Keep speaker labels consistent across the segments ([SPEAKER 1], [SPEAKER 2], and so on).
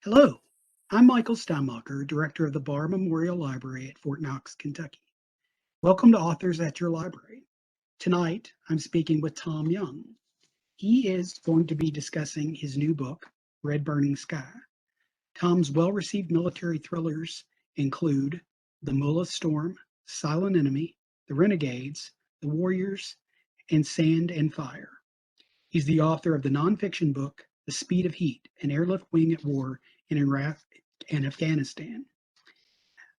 [SPEAKER 1] Hello, I'm Michael Steinmacher, Director of the Barr Memorial Library at Fort Knox, Kentucky. Welcome to Authors at Your Library. Tonight, I'm speaking with Tom Young. He is going to be discussing his new book, Red Burning Sky. Tom's well-received military thrillers include The Mullah Storm, Silent Enemy, The Renegades, The Warriors, and Sand and Fire. He's the author of the nonfiction book, The Speed of Heat, an airlift wing at war in Iraq and Afghanistan.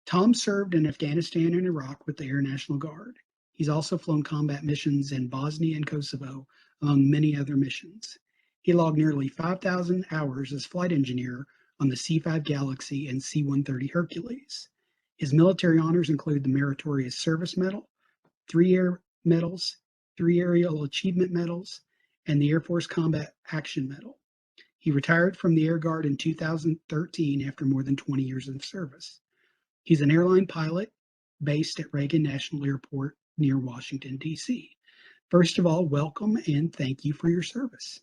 [SPEAKER 1] Tom served in Afghanistan and Iraq with the Air National Guard. He's also flown combat missions in Bosnia and Kosovo, among many other missions. He logged nearly 5,000 hours as flight engineer on the C-5 Galaxy and C-130 Hercules. His military honors include the Meritorious Service Medal, 3 Air Medals, 3 Aerial Achievement Medals, and the Air Force Combat Action Medal. He retired from the Air Guard in 2013 after more than 20 years of service. He's an airline pilot based at Reagan National Airport near Washington, D.C. First of all, welcome and thank you for your service.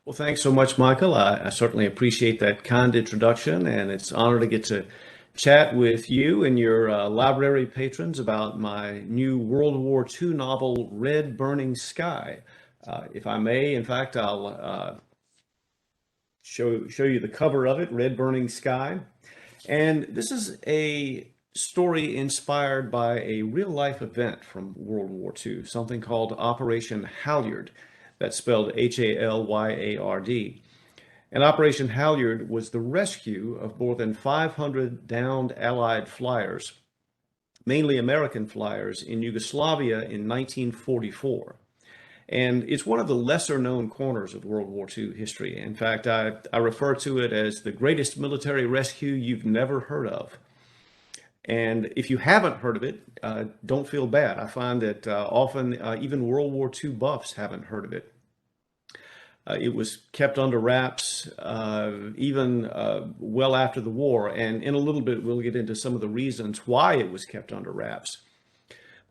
[SPEAKER 2] Well, thanks so much, Michael. I certainly appreciate that kind introduction, and it's an honor to get to chat with you and your library patrons about my new World War II novel, Red Burning Sky. If I may, in fact, I'll show you the cover of it, Red Burning Sky. And this is a story inspired by a real-life event from World War II, something called Operation Halyard. That's spelled Halyard. And Operation Halyard was the rescue of more than 500 downed Allied flyers, mainly American flyers, in Yugoslavia in 1944. And it's one of the lesser known corners of World War II history. In fact, I refer to it as the greatest military rescue you've never heard of. And if you haven't heard of it, don't feel bad. I find that often even World War II buffs haven't heard of it. It was kept under wraps even well after the war. And in a little bit, we'll get into some of the reasons why it was kept under wraps.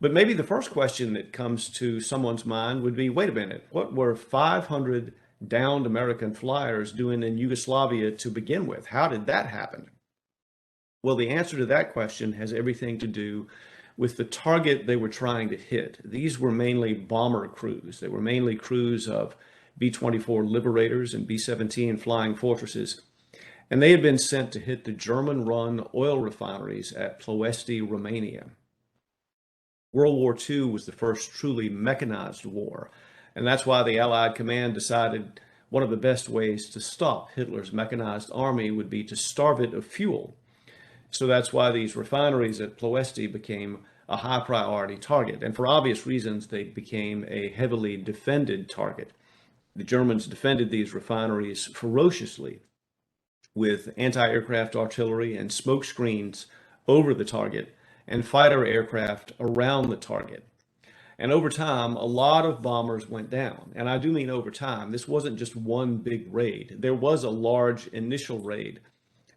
[SPEAKER 2] But maybe the first question that comes to someone's mind would be, wait a minute, what were 500 downed American flyers doing in Yugoslavia to begin with? How did that happen? Well, the answer to that question has everything to do with the target they were trying to hit. These were mainly bomber crews. They were mainly crews of B-24 Liberators and B-17 Flying Fortresses. And they had been sent to hit the German-run oil refineries at Ploiești, Romania. World War II was the first truly mechanized war, and that's why the Allied command decided one of the best ways to stop Hitler's mechanized army would be to starve it of fuel. So that's why these refineries at Ploiești became a high priority target, and for obvious reasons they became a heavily defended target. The Germans defended these refineries ferociously with anti-aircraft artillery and smoke screens over the target and fighter aircraft around the target. And over time, a lot of bombers went down. And I do mean over time. This wasn't just one big raid. There was a large initial raid.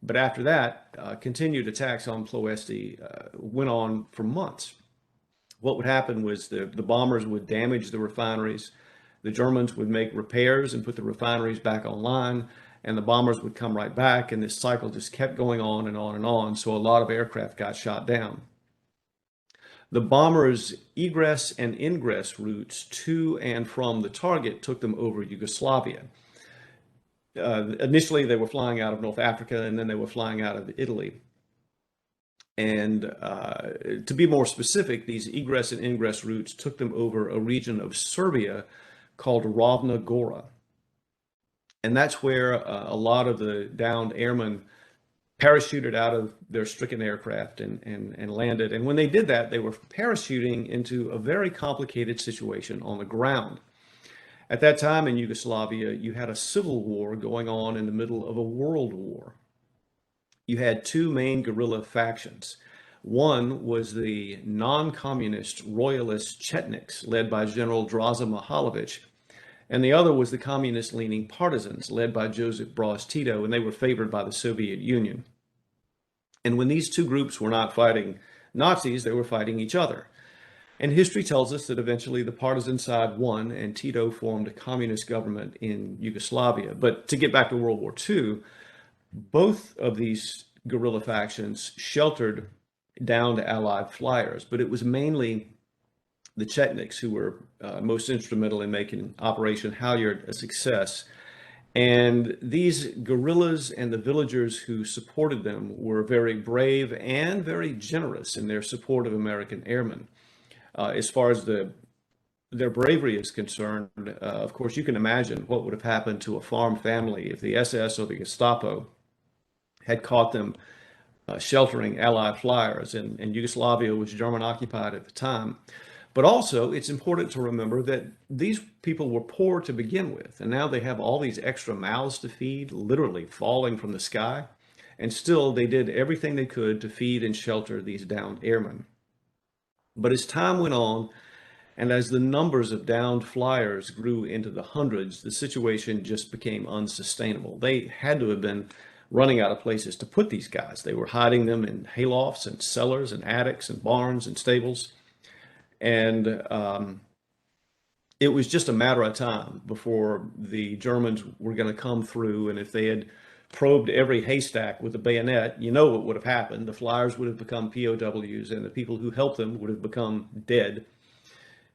[SPEAKER 2] But after that, continued attacks on Ploiești went on for months. What would happen was the bombers would damage the refineries. The Germans would make repairs and put the refineries back online, and the bombers would come right back. And this cycle just kept going on and on and on. So a lot of aircraft got shot down. The bombers' egress and ingress routes to and from the target took them over Yugoslavia. Initially, they were flying out of North Africa, and then they were flying out of Italy. And to be more specific, these egress and ingress routes took them over a region of Serbia called Ravna Gora. And that's where a lot of the downed airmen parachuted out of their stricken aircraft and landed. And when they did that, they were parachuting into a very complicated situation on the ground. At that time in Yugoslavia, you had a civil war going on in the middle of a world war. You had two main guerrilla factions. One was the non-communist royalist Chetniks, led by General Draza Mihailovic, and the other was the communist-leaning partisans, led by Joseph Broz Tito, and they were favored by the Soviet Union. And when these two groups were not fighting Nazis, they were fighting each other. And history tells us that eventually the partisan side won, and Tito formed a communist government in Yugoslavia. But to get back to World War II, Both of these guerrilla factions sheltered downed Allied flyers, but it was mainly the Chetniks who were most instrumental in making Operation Halyard a success. And these guerrillas and the villagers who supported them were very brave and very generous in their support of American airmen. As far as their bravery is concerned, of course, you can imagine what would have happened to a farm family if the SS or the Gestapo had caught them sheltering Allied flyers, and Yugoslavia was German occupied at the time. But also, it's important to remember that these people were poor to begin with, and now they have all these extra mouths to feed, literally falling from the sky, and still they did everything they could to feed and shelter these downed airmen. But as time went on, and as the numbers of downed flyers grew into the hundreds, the situation just became unsustainable. They had to have been running out of places to put these guys. They were hiding them in haylofts and cellars and attics and barns and stables. And it was just a matter of time before the Germans were going to come through. And if they had probed every haystack with a bayonet, you know what would have happened. The flyers would have become POWs, and the people who helped them would have become dead.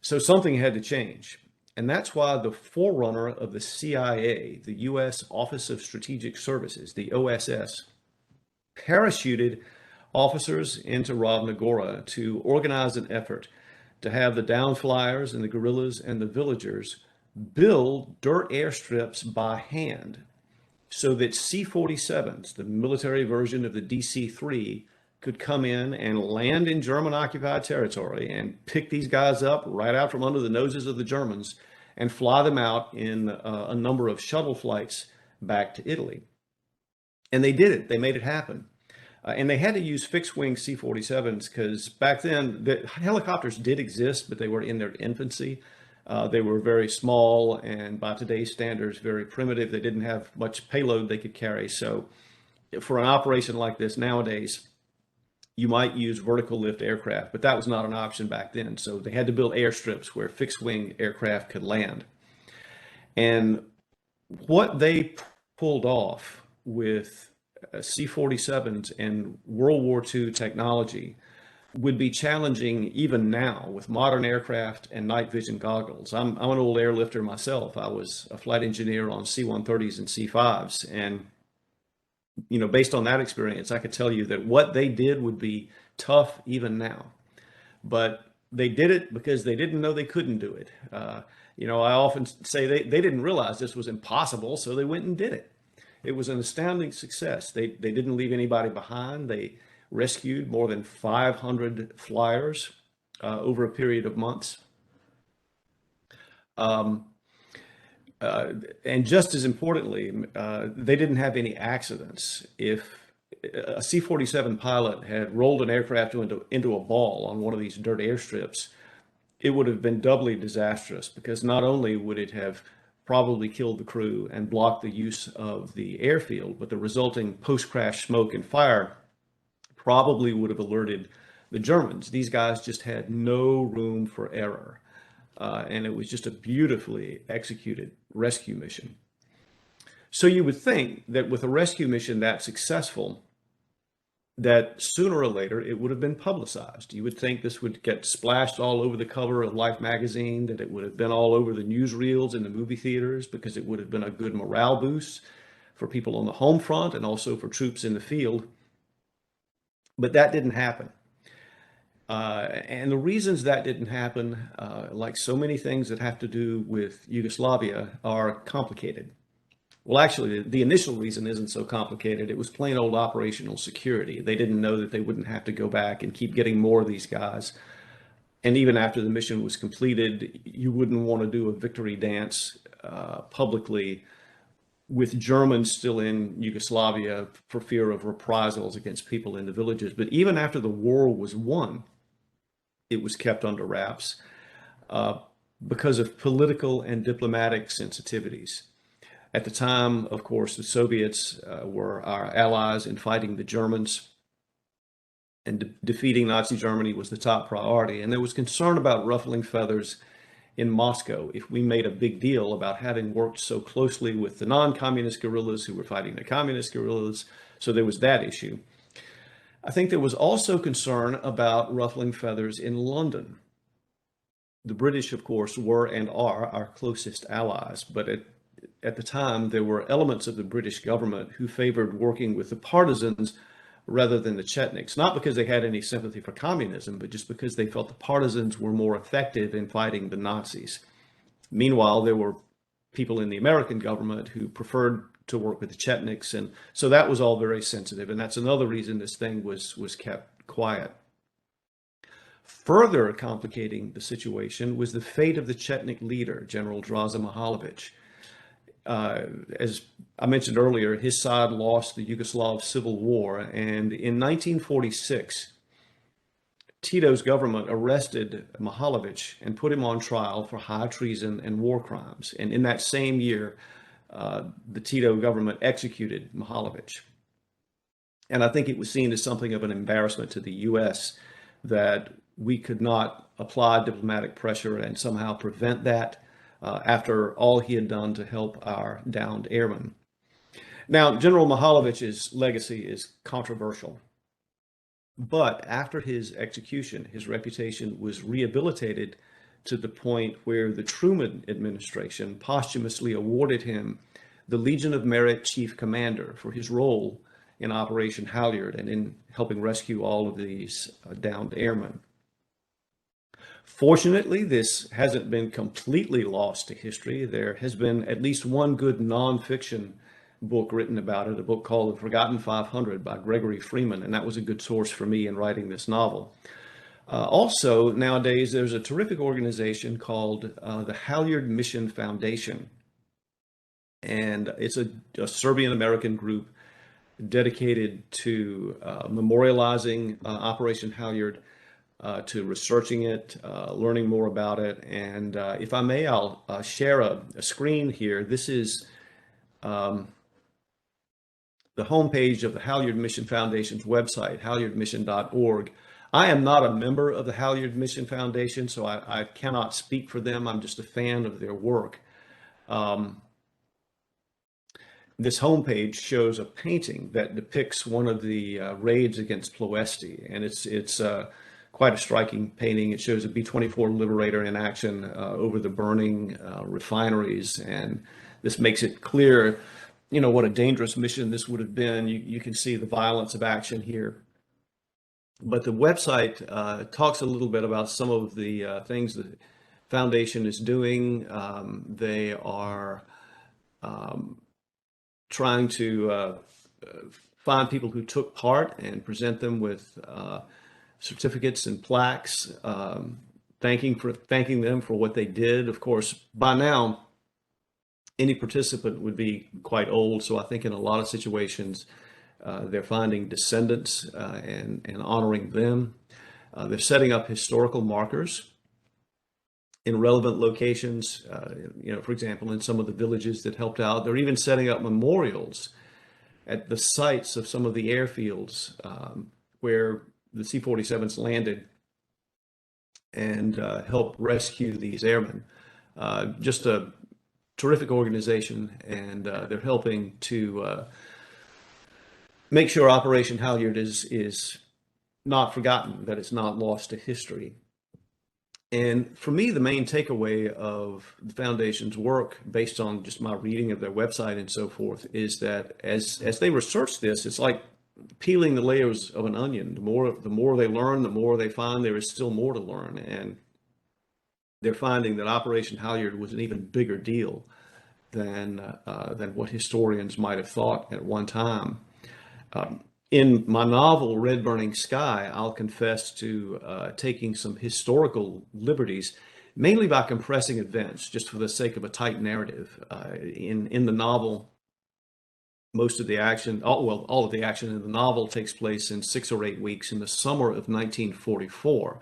[SPEAKER 2] So something had to change. And that's why the forerunner of the CIA, the U.S. Office of Strategic Services, the OSS, parachuted officers into Ravna Gora to organize an effort to have the down flyers and the guerrillas and the villagers build dirt airstrips by hand so that C-47s, the military version of the DC-3, could come in and land in German occupied territory and pick these guys up right out from under the noses of the Germans and fly them out in a number of shuttle flights back to Italy. And they did it. They made it happen. And they had to use fixed-wing C-47s because back then the helicopters did exist, but they were in their infancy. They were very small and by today's standards, very primitive. They didn't have much payload they could carry. So for an operation like this nowadays, you might use vertical lift aircraft, but that was not an option back then. So they had to build airstrips where fixed-wing aircraft could land. And what they pulled off with C-47s and World War II technology would be challenging even now with modern aircraft and night vision goggles. I'm an old airlifter myself. I was a flight engineer on C-130s and C-5s, and based on that experience, I could tell you that what they did would be tough even now. But they did it because they didn't know they couldn't do it. I often say they didn't realize this was impossible, so they went and did it. It was an astounding success. They didn't leave anybody behind. They rescued more than 500 flyers over a period of months. And just as importantly, they didn't have any accidents. If a C-47 pilot had rolled an aircraft into a ball on one of these dirt airstrips, it would have been doubly disastrous because not only would it have probably killed the crew and blocked the use of the airfield, but the resulting post-crash smoke and fire probably would have alerted the Germans. These guys just had no room for error. And it was just a beautifully executed rescue mission. So you would think that with a rescue mission that successful, that sooner or later it would have been publicized. You would think this would get splashed all over the cover of Life magazine, that it would have been all over the newsreels in the movie theaters because it would have been a good morale boost for people on the home front and also for troops in the field. But that didn't happen. And the reasons that didn't happen, like so many things that have to do with Yugoslavia, are complicated. Well, actually, the initial reason isn't so complicated. It was plain old operational security. They didn't know that they wouldn't have to go back and keep getting more of these guys. And even after the mission was completed, you wouldn't want to do a victory dance publicly with Germans still in Yugoslavia for fear of reprisals against people in the villages. But even after the war was won, it was kept under wraps because of political and diplomatic sensitivities. At the time, of course, the Soviets were our allies in fighting the Germans, and defeating Nazi Germany was the top priority. And there was concern about ruffling feathers in Moscow if we made a big deal about having worked so closely with the non-communist guerrillas who were fighting the communist guerrillas. So there was that issue. I think there was also concern about ruffling feathers in London. The British, of course, were and are our closest allies, but at the time, there were elements of the British government who favored working with the partisans rather than the Chetniks, not because they had any sympathy for communism, but just because they felt the partisans were more effective in fighting the Nazis. Meanwhile, there were people in the American government who preferred to work with the Chetniks, and so that was all very sensitive, and that's another reason this thing was kept quiet. Further complicating the situation was the fate of the Chetnik leader, General Draza Mihailovich. As I mentioned earlier, his side lost the Yugoslav Civil War, and in 1946, Tito's government arrested Mihailovich and put him on trial for high treason and war crimes. And in that same year, the Tito government executed Mihailovich. And I think it was seen as something of an embarrassment to the U.S. that we could not apply diplomatic pressure and somehow prevent that. After all he had done to help our downed airmen. Now, General Mikhailovich's legacy is controversial, but after his execution, his reputation was rehabilitated to the point where the Truman administration posthumously awarded him the Legion of Merit Chief Commander for his role in Operation Halyard and in helping rescue all of these downed airmen. Fortunately, this hasn't been completely lost to history. There has been at least one good nonfiction book written about it, a book called The Forgotten 500 by Gregory Freeman, and that was a good source for me in writing this novel. Also, nowadays, there's a terrific organization called the Halyard Mission Foundation, and it's a Serbian-American group dedicated to memorializing Operation Halyard, to researching it, learning more about it. And if I may, I'll share a screen here. This is the homepage of the Halyard Mission Foundation's website, halyardmission.org. I am not a member of the Halyard Mission Foundation, so I cannot speak for them. I'm just a fan of their work. This homepage shows a painting that depicts one of the raids against Ploesti, and it's quite a striking painting. It shows a B-24 Liberator in action over the burning refineries, and this makes it clear, you know, what a dangerous mission this would have been. You can see the violence of action here. But the website talks a little bit about some of the things the foundation is doing. They are trying to find people who took part and present them with certificates and plaques, thanking them for what they did. Of course, by now, any participant would be quite old, so I think in a lot of situations, they're finding descendants and honoring them. They're setting up historical markers in relevant locations, you know, for example, in some of the villages that helped out. They're even setting up memorials at the sites of some of the airfields where the C-47s landed and helped rescue these airmen. Just a terrific organization, and they're helping to make sure Operation Halyard is not forgotten, that it's not lost to history. And for me, the main takeaway of the foundation's work, based on just my reading of their website and so forth, is that as they research this, it's like peeling the layers of an onion. The more they learn, the more they find there is still more to learn. And they're finding that Operation Halyard was an even bigger deal than what historians might have thought at one time. In my novel, Red Burning Sky, I'll confess to taking some historical liberties, mainly by compressing events, just for the sake of a tight narrative. In the novel, most of the action, all of the action in the novel takes place in 6 or 8 weeks in the summer of 1944.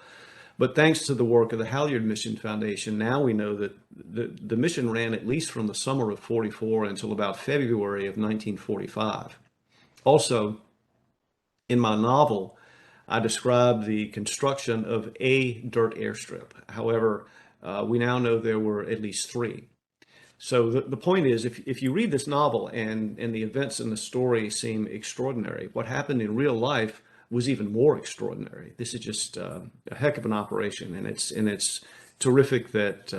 [SPEAKER 2] But thanks to the work of the Halyard Mission Foundation, now we know that the mission ran at least from the summer of 44 until about February of 1945. Also, in my novel, I describe the construction of a dirt airstrip. However, We now know there were at least three. So the point is, if you read this novel and the events in the story seem extraordinary, what happened in real life was even more extraordinary. This is just a heck of an operation, and it's terrific that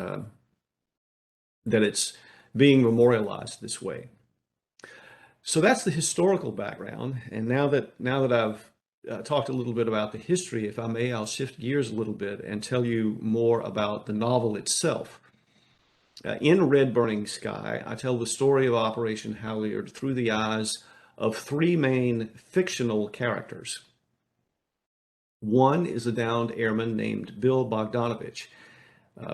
[SPEAKER 2] that it's being memorialized this way. So that's the historical background. And now that I've talked a little bit about the history, if I may, I'll shift gears a little bit and tell you more about the novel itself. In Red Burning Sky, I tell the story of Operation Halyard through the eyes of three main fictional characters. One is a downed airman named Bill Bogdanovich.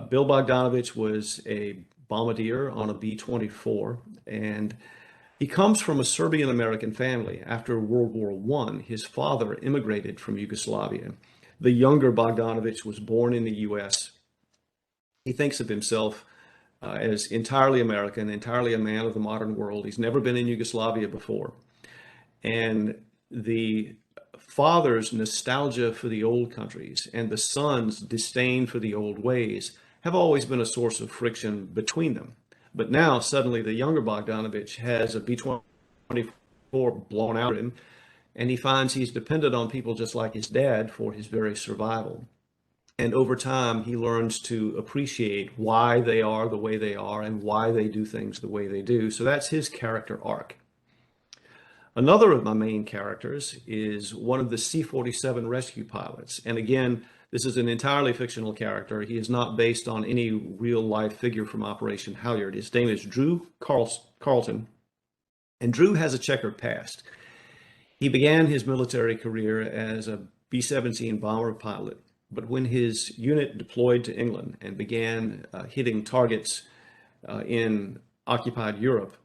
[SPEAKER 2] Bill Bogdanovich was a bombardier on a B-24, and he comes from a Serbian-American family. After World War I, his father immigrated from Yugoslavia. The younger Bogdanovich was born in the U.S. He thinks of himself as entirely American, entirely a man of the modern world. He's never been in Yugoslavia before. And the father's nostalgia for the old countries and the son's disdain for the old ways have always been a source of friction between them. But now suddenly the younger Bogdanovich has a B-24 blown out of him, and he finds he's dependent on people just like his dad for his very survival. And over time, he learns to appreciate why they are the way they are and why they do things the way they do. So that's his character arc. Another of my main characters is one of the C-47 rescue pilots. And again, this is an entirely fictional character. He is not based on any real life figure from Operation Halyard. His name is Drew Carlton. And Drew has a checkered past. He began his military career as a B-17 bomber pilot. But when his unit deployed to England and began hitting targets in occupied Europe,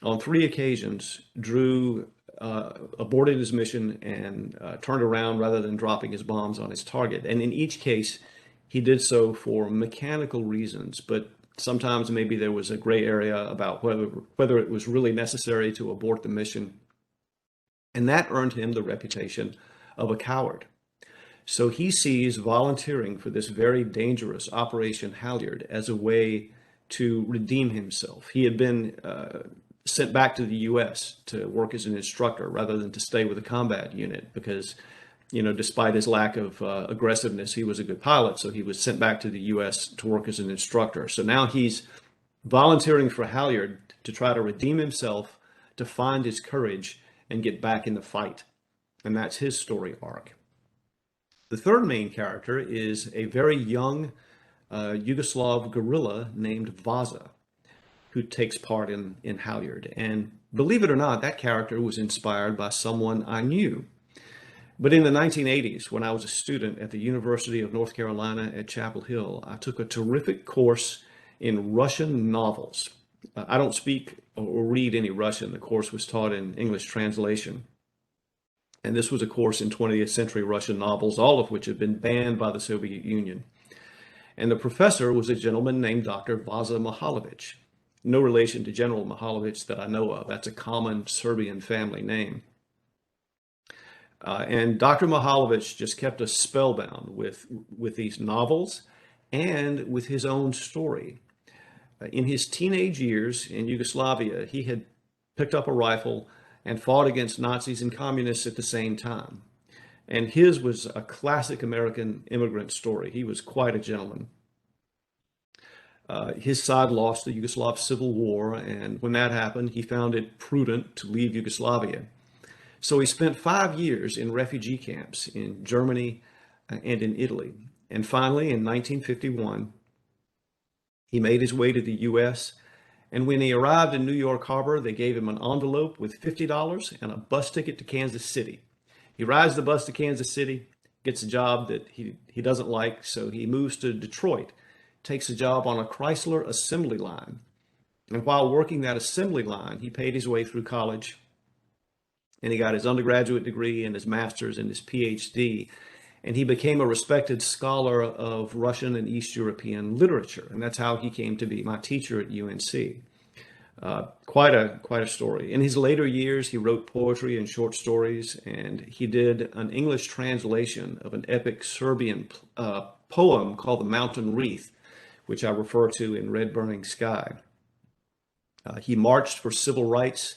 [SPEAKER 2] on 3 occasions, Drew aborted his mission and turned around rather than dropping his bombs on his target. And in each case, he did so for mechanical reasons, but sometimes maybe there was a gray area about whether it was really necessary to abort the mission. And that earned him the reputation of a coward. So he sees volunteering for this very dangerous Operation Halyard as a way to redeem himself. He had been sent back to the U.S. to work as an instructor rather than to stay with a combat unit because, you know, despite his lack of aggressiveness, he was a good pilot. So he was sent back to the U.S. to work as an instructor. So now he's volunteering for Halyard to try to redeem himself, to find his courage and get back in the fight. And that's his story arc. The third main character is a very young Yugoslav guerrilla named Vaza, who takes part in Halyard. And believe it or not, that character was inspired by someone I knew. But in the 1980s, when I was a student at the University of North Carolina at Chapel Hill, I took a terrific course in Russian novels. I don't speak or read any Russian. The course was taught in English translation. And this was a course in 20th century Russian novels, all of which had been banned by the Soviet Union. And the professor was a gentleman named Dr. Vaza Mihailovich. No relation to General Mihailovich that I know of. That's a common Serbian family name. And Dr. Mihailovich just kept us spellbound with these novels and with his own story. In his teenage years in Yugoslavia, he had picked up a rifle and fought against Nazis and communists at the same time. And his was a classic American immigrant story. He was quite a gentleman. His side lost the Yugoslav Civil War, and when that happened, he found it prudent to leave Yugoslavia. So he spent 5 years in refugee camps in Germany and in Italy. And finally, in 1951, he made his way to the U.S., and when he arrived in New York Harbor, they gave him an envelope with $50 and a bus ticket to Kansas City. He rides the bus to Kansas City, gets a job that he doesn't like, so he moves to Detroit, takes a job on a Chrysler assembly line. And while working that assembly line, he paid his way through college, and he got his undergraduate degree and his master's and his PhD. And he became a respected scholar of Russian and East European literature. And that's how he came to be my teacher at UNC. Quite a story. In his later years, he wrote poetry and short stories, and he did an English translation of an epic Serbian poem called The Mountain Wreath, which I refer to in Red Burning Sky. He marched for civil rights,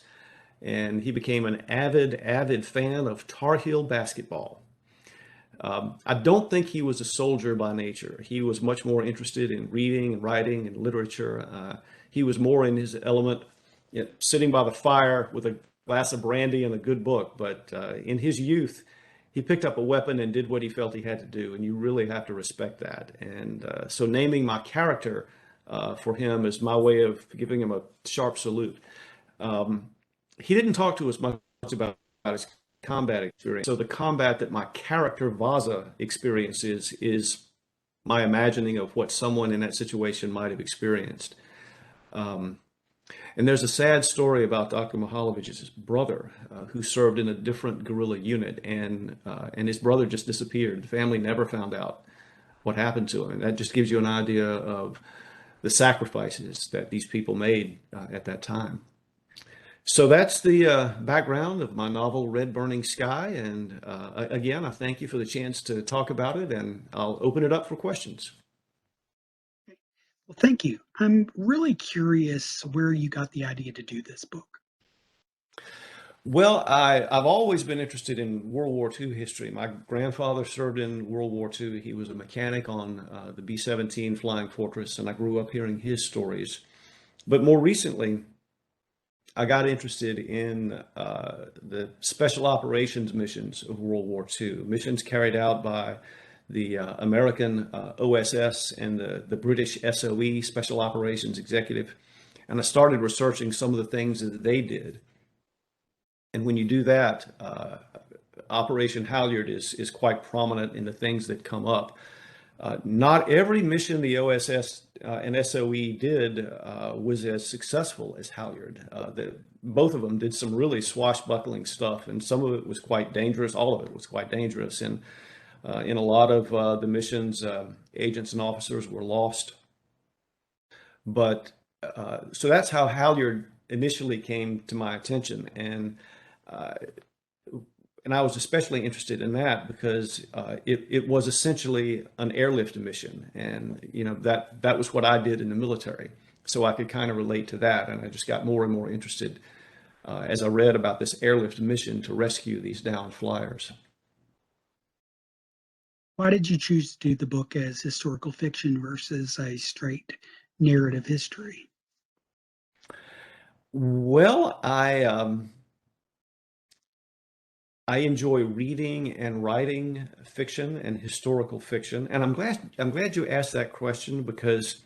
[SPEAKER 2] and he became an avid fan of Tar Heel basketball. I don't think he was a soldier by nature. He was much more interested in reading and writing and literature. He was more in his element, sitting by the fire with a glass of brandy and a good book. But in his youth, he picked up a weapon and did what he felt he had to do, and you really have to respect that. And so naming my character for him is my way of giving him a sharp salute. He didn't talk to us much about his combat experience. So the combat that my character Vaza experiences is my imagining of what someone in that situation might have experienced. And there's a sad story about Dr. Mihalovich's brother, who served in a different guerrilla unit, and his brother just disappeared. The family never found out what happened to him. And that just gives you an idea of the sacrifices that these people made at that time. So that's the background of my novel, Red Burning Sky. And again, I thank you for the chance to talk about it, and I'll open it up for questions.
[SPEAKER 1] Well, thank you. I'm really curious where you got the idea to do this book.
[SPEAKER 2] Well, I've always been interested in World War II history. My grandfather served in World War II. He was a mechanic on the B-17 Flying Fortress, and I grew up hearing his stories. But more recently, I got interested in the special operations missions of World War II, missions carried out by the American OSS and the British SOE, Special Operations Executive. And I started researching some of the things that they did. And when you do that, Operation Halyard is quite prominent in the things that come up. Not every mission the OSS and SOE did was as successful as Halyard. Both of them did some really swashbuckling stuff, and some of it was quite dangerous. All of it was quite dangerous. And in a lot of the missions, agents and officers were lost. But so that's how Halyard initially came to my attention. And I was especially interested in that because it was essentially an airlift mission, and that was what I did in the military, so I could kind of relate to that, and I just got more and more interested as I read about this airlift mission to rescue these downed flyers.
[SPEAKER 1] Why did you choose to do the book as historical fiction versus a straight narrative history?
[SPEAKER 2] Well, I enjoy reading and writing fiction and historical fiction, and I'm glad you asked that question, because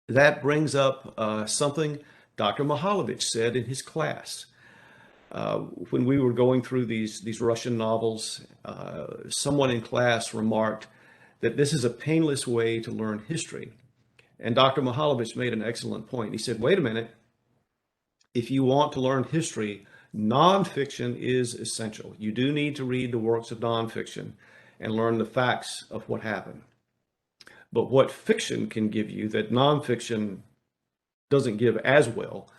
[SPEAKER 2] that brings up something Dr. Mihalovich said in his class. When we were going through these Russian novels, someone in class remarked that this is a painless way to learn history. And Dr. Mihalovich made an excellent point. He said, wait a minute, if you want to learn history, nonfiction is essential. You do need to read the works of nonfiction and learn the facts of what happened. But what fiction can give you that nonfiction doesn't give as well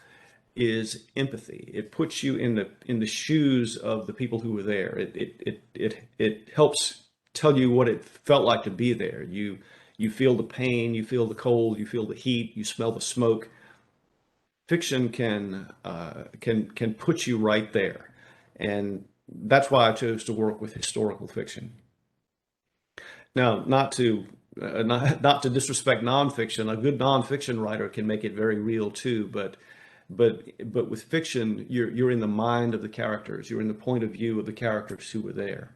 [SPEAKER 2] is empathy. It puts you in the shoes of the people who were there. It helps tell you what it felt like to be there. You feel the pain, you feel the cold, you feel the heat, you smell the smoke. Fiction can put you right there, and that's why I chose to work with historical fiction. Now, not to disrespect nonfiction, a good nonfiction writer can make it very real too. But with fiction, you're in the mind of the characters. You're in the point of view of the characters who were there.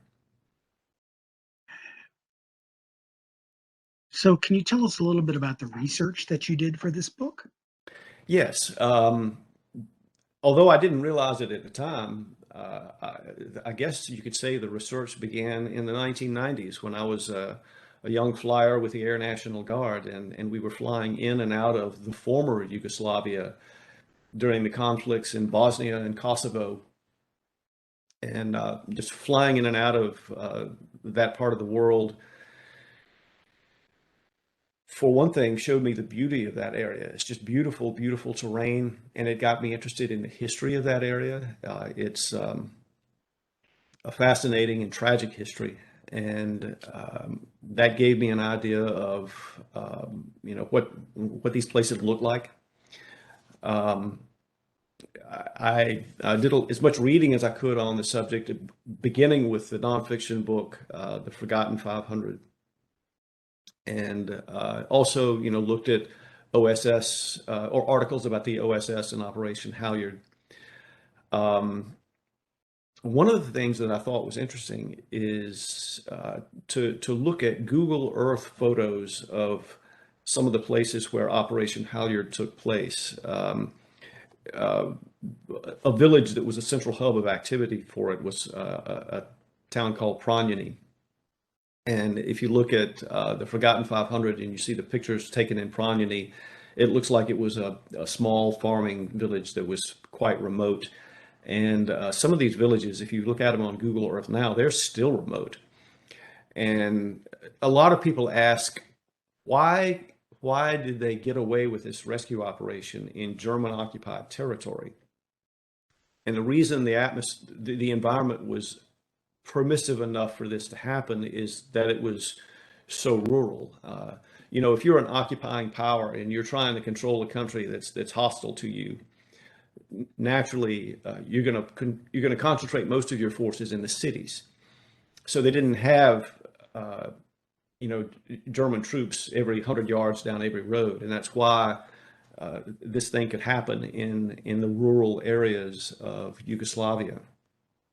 [SPEAKER 1] So, can you tell us a little bit about the research that you did for this book?
[SPEAKER 2] Yes. Although I didn't realize it at the time, I guess you could say the research began in the 1990s when I was a young flyer with the Air National Guard, and we were flying in and out of the former Yugoslavia during the conflicts in Bosnia and Kosovo, and just flying in and out of that part of the world, for one thing, showed me the beauty of that area. It's just beautiful, beautiful terrain, and it got me interested in the history of that area. It's a fascinating and tragic history. And that gave me an idea of what these places look like. Um, I did as much reading as I could on the subject, beginning with the nonfiction book, The Forgotten 500, and also, looked at OSS or articles about the OSS and Operation Halyard. One of the things that I thought was interesting is to look at Google Earth photos of some of the places where Operation Halyard took place. A village that was a central hub of activity for it was a town called Pronyany. And if you look at the Forgotten 500 and you see the pictures taken in Pronyany, it looks like it was a small farming village that was quite remote. And some of these villages, if you look at them on Google Earth now, they're still remote. And a lot of people ask, why did they get away with this rescue operation in German occupied territory? And the reason the environment was permissive enough for this to happen is that it was so rural. If you're an occupying power and you're trying to control a country that's hostile to you, naturally you're going to concentrate most of your forces in the cities. So they didn't have German troops every 100 yards down every road, and that's why this thing could happen in the rural areas of Yugoslavia.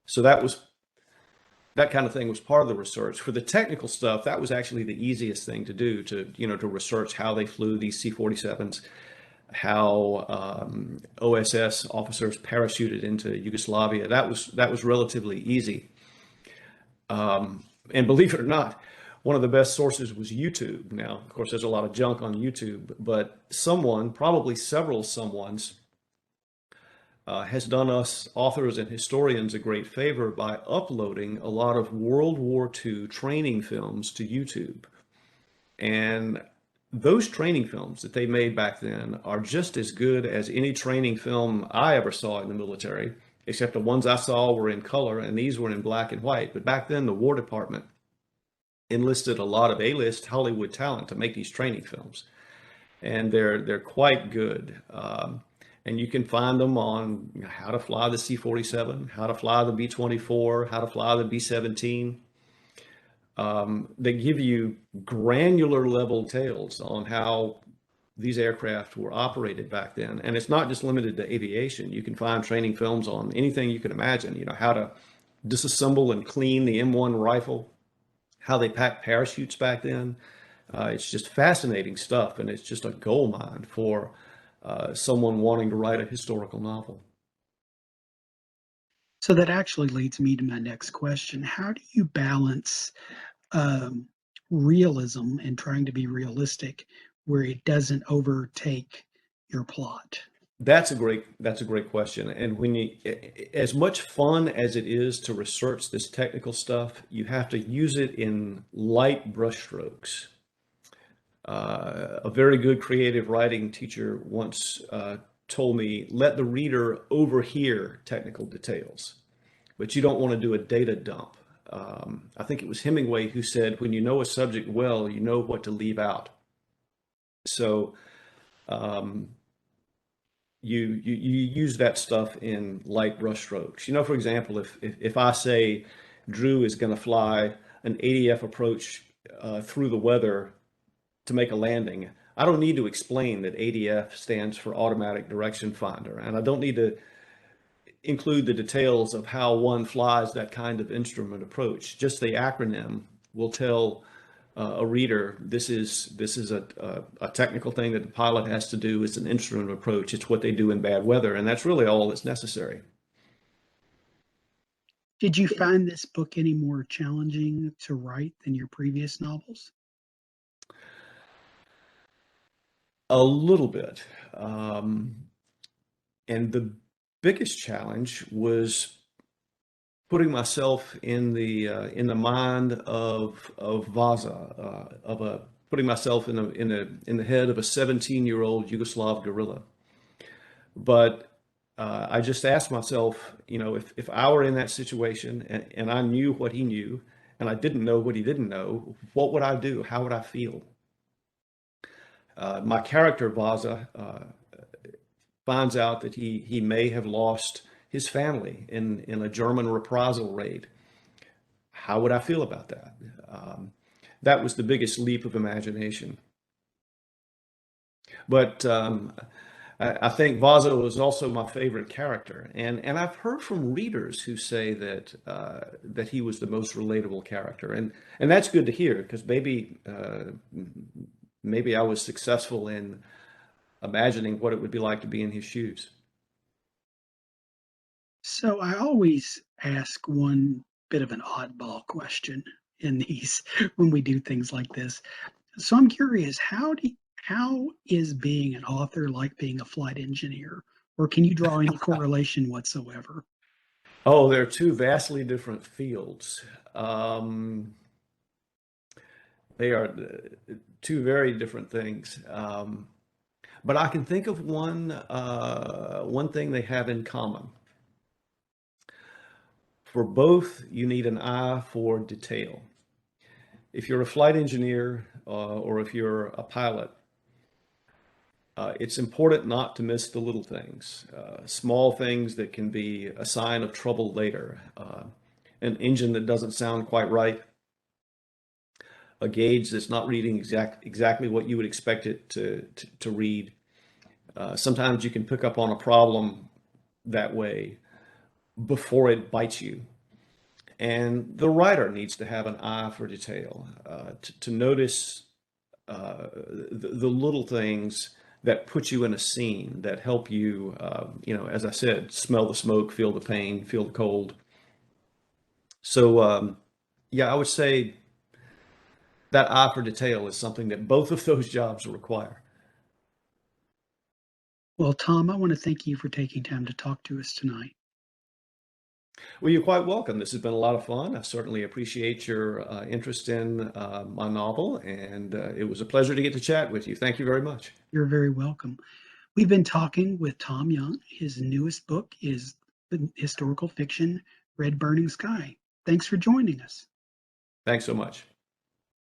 [SPEAKER 2] So that kind of thing was part of the research. For the technical stuff, that was actually the easiest thing to do, to research how they flew these C-47s, how OSS officers parachuted into Yugoslavia. That was relatively easy. And believe it or not, one of the best sources was YouTube. Now, of course, there's a lot of junk on YouTube, but probably several someones, has done us authors and historians a great favor by uploading a lot of World War II training films to YouTube. And those training films that they made back then are just as good as any training film I ever saw in the military, except the ones I saw were in color and these were in black and white. But back then, the War Department enlisted a lot of A-list Hollywood talent to make these training films, and they're quite good. And you can find them on how to fly the C-47, how to fly the B-24, how to fly the B-17. They give you granular level details on how these aircraft were operated back then. And it's not just limited to aviation. You can find training films on anything you can imagine, how to disassemble and clean the M1 rifle, how they packed parachutes back then. It's just fascinating stuff, and it's just a gold mine for someone wanting to write a historical novel.
[SPEAKER 1] So that actually leads me to my next question. How do you balance realism and trying to be realistic where it doesn't overtake your plot?
[SPEAKER 2] That's a great question. And as much fun as it is to research this technical stuff, you have to use it in light brushstrokes. A very good creative writing teacher once told me, let the reader overhear technical details, but you don't want to do a data dump. I think it was Hemingway who said, when you know a subject well, you know what to leave out. So you use that stuff in light brushstrokes. For example, if I say Drew is going to fly an ADF approach through the weather to make a landing, I don't need to explain that ADF stands for Automatic Direction Finder, and I don't need to include the details of how one flies that kind of instrument approach. Just the acronym will tell a reader this is a technical thing that the pilot has to do. It's an instrument approach. It's what they do in bad weather, and that's really all that's necessary.
[SPEAKER 1] Did you find this book any more challenging to write than your previous novels?
[SPEAKER 2] A little bit. And the biggest challenge was putting myself in the mind of Vaza, putting myself in the head of a 17-year-old Yugoslav guerrilla. But I just asked myself, if I were in that situation and I knew what he knew, and I didn't know what he didn't know, what would I do? How would I feel? My character, Vaza, finds out that he may have lost his family in a German reprisal raid. How would I feel about that? That was the biggest leap of imagination. But I think Vaza was also my favorite character, and I've heard from readers who say that that he was the most relatable character, and that's good to hear because maybe I was successful in imagining what it would be like to be in his shoes.
[SPEAKER 1] So I always ask one bit of an oddball question in these when we do things like this. So I'm curious, how is being an author like being a flight engineer? Or can you draw any correlation whatsoever?
[SPEAKER 2] Oh, they're two vastly different fields. Um, they are two very different things. But I can think of one thing they have in common. For both, you need an eye for detail. If you're a flight engineer or if you're a pilot, it's important not to miss the little things, small things that can be a sign of trouble later. An engine that doesn't sound quite right, a gauge that's not reading exactly what you would expect it to read. Sometimes you can pick up on a problem that way before it bites you. And the writer needs to have an eye for detail, to notice the little things that put you in a scene that help you, as I said, smell the smoke, feel the pain, feel the cold. So, yeah, I would say that eye for detail is something that both of those jobs require.
[SPEAKER 1] Well, Tom, I want to thank you for taking time to talk to us tonight.
[SPEAKER 2] Well, you're quite welcome. This has been a lot of fun. I certainly appreciate your interest in my novel, and it was a pleasure to get to chat with you. Thank you very much.
[SPEAKER 1] You're very welcome. We've been talking with Tom Young. His newest book is the historical fiction Red Burning Sky. Thanks for joining us.
[SPEAKER 2] Thanks so much.